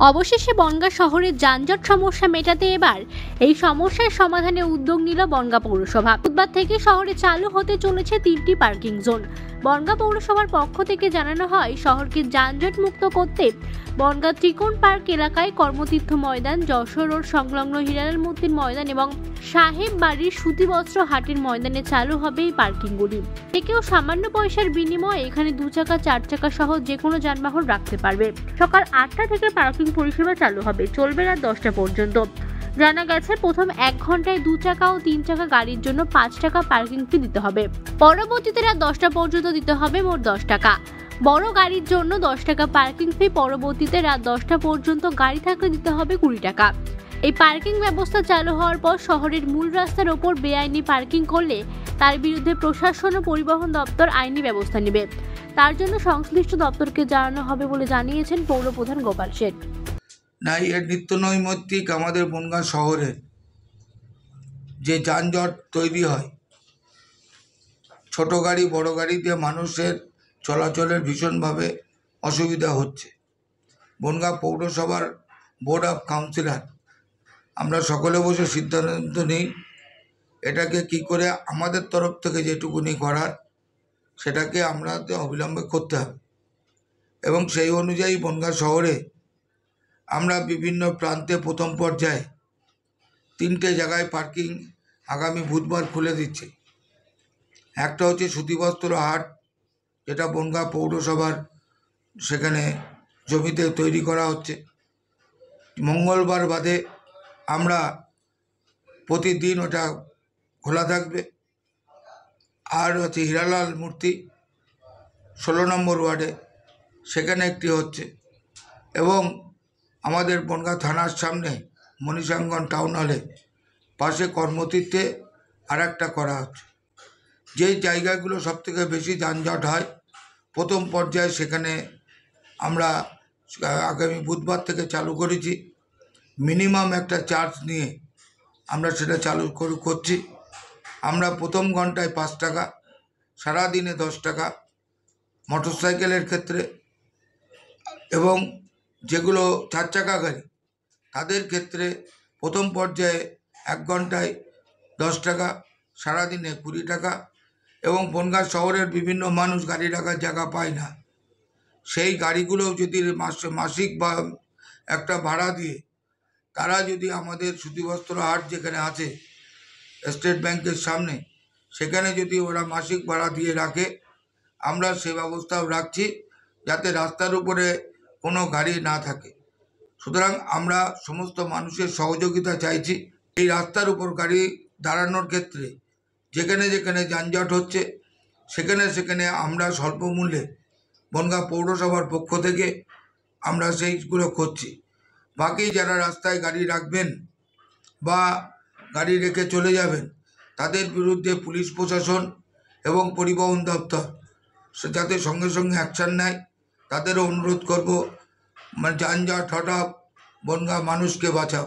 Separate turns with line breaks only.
অবশেষে বনগাঁ শহরের যানজট সমস্যা মেটাতে এবার এই সমস্যার সমাধানে উদ্যোগ নিল বনগাঁ পৌরসভা। বুধবার থেকে শহরে চালু হতে চলেছে 3টি পার্কিং জোন। বনগাঁ পৌরসভার পক্ষ থেকে জানানো হয়, শহরকে যানজট মুক্ত করতে বনগাঁ ত্রিকোণ পার্ক এলাকায় কর্মতীর্থ ময়দান, যশোর রোড সংলগ্ন হিরালাল মূর্তির ময়দান এবং সাহেব বাড়ির সুতিবস্ত্র হাটের ময়দানে চালু হবে এই পার্কিংগুলি। কেউ সামান্য পয়সার বিনিময়ে এখানে 2 চাকা 4 চাকা সহ যে কোনো যানবাহন রাখতে পারবে। সকাল 8টা থেকে পার্কিং পরিষেবা চালু হবে, চলবে রাত 10টা পর্যন্ত। জানা গেছে, প্রথম 1 ঘন্টায় 2 চাকা ও 3 চাকা গাড়ির জন্য 5 টাকা পার্কিং ফি দিতে হবে। পরবর্তীতে রাত 10টা পর্যন্ত দিতে হবে মোট 10 টাকা। বড় গাড়ির জন্য 10 টাকা পার্কিং ফি, পরবর্তীতে রাত 10টা পর্যন্ত গাড়ি থাকলে দিতে হবে 20 টাকা। এই পার্কিং ব্যবস্থা চালু হওয়ার পর শহরের মূল রাস্তার ওপর বেআইনি পার্কিং করলে তার বিরুদ্ধে প্রশাসন ও পরিবহন দপ্তর আইনি ব্যবস্থা নেবে। তার জন্য সংশ্লিষ্ট দপ্তরকে জানানো হবে বলে জানিয়েছেন পৌরপ্রধান গোপাল শেঠ।
না, এর নিত্য নৈমিত্তিক আমাদের বনগাঁ শহরে যে যানজট তৈরি হয়, ছোট গাড়ি বড় গাড়িতে মানুষের চলাচলের ভীষণভাবে অসুবিধা হচ্ছে। বনগাঁ পৌরসভার বোর্ড অফ কাউন্সিলর আমরা সকলে বসে সিদ্ধান্ত নিই এটাকে কি করে আমাদের তরফ থেকে যেটুকুনি করার সেটাকে আমরা অবিলম্বে করতে হবে। এবং সেই অনুযায়ী বনগাঁ শহরে আমরা বিভিন্ন প্রান্তে প্রথম পর্যায়ে 3টে জায়গায় পার্কিং আগামী বুধবার খুলে দিচ্ছি। একটা হচ্ছে সুতিবস্ত্র হাট, যেটা বনগাঁ পৌরসভার সেখানে জমিতে তৈরি করা হচ্ছে। মঙ্গলবার বাদে আমরা প্রতিদিন ওটা খোলা থাকবে। আর হচ্ছে হিরালাল মূর্তি 16 নম্বর ওয়ার্ডে, সেখানে একটি হচ্ছে। এবং আমাদের বনগাঁ থানার সামনে মনীষাঙ্গন টাউন হলে পাশে কর্মতীর্থে আর একটা করা হচ্ছে। যেই জায়গাগুলো সবথেকে বেশি যানজট হয় প্রথম পর্যায়ে সেখানে আমরা আগামী বুধবার থেকে চালু করেছি। মিনিমাম একটা চার্জ নিয়ে আমরা সেটা চালু করছি। আমরা প্রথম ঘন্টায় 5 টাকা, সারাদিনে 10 টাকা মোটরসাইকেলের ক্ষেত্রে, এবং যেগুলো 4 চাকা গাড়ি তাদের ক্ষেত্রে প্রথম পর্যায়ে 1 ঘন্টায় 10 টাকা, সারাদিনে 20 টাকা। এবং বনগাঁ শহরের বিভিন্ন মানুষ গাড়ি রাখার জায়গা পায় না, সেই গাড়িগুলো যদি মাসিক বা একটা ভাড়া দিয়ে তারা যদি আমাদের সুতিবস্ত্র হাট যেখানে আছে স্টেট ব্যাংকের সামনে, সেখানে যদি ওরা মাসিক ভাড়া দিয়ে রাখে, আমরা সে ব্যবস্থাও রাখছি যাতে রাস্তার উপরে কোনো গাড়ি না থাকে। সুতরাং আমরা সমস্ত মানুষের সহযোগিতা চাইছি। এই রাস্তার উপর গাড়ি দাঁড়ানোর ক্ষেত্রে যেখানে যেখানে যানজট হচ্ছে সেখানে সেখানে আমরা স্বল্প মূল্যে বনগাঁ পৌরসভার পক্ষ থেকে আমরা সেইগুলো করছি। বাকি যারা রাস্তায় গাড়ি রাখবেন বা গাড়ি রেখে চলে যাবেন তাদের বিরুদ্ধে পুলিশ প্রশাসন এবং পরিবহন দপ্তর যাতে সঙ্গে সঙ্গে অ্যাকশান নেয় তাদেরও অনুরোধ করব, যানজট হঠাৎ বনগাঁ মানুষকে বাঁচাও।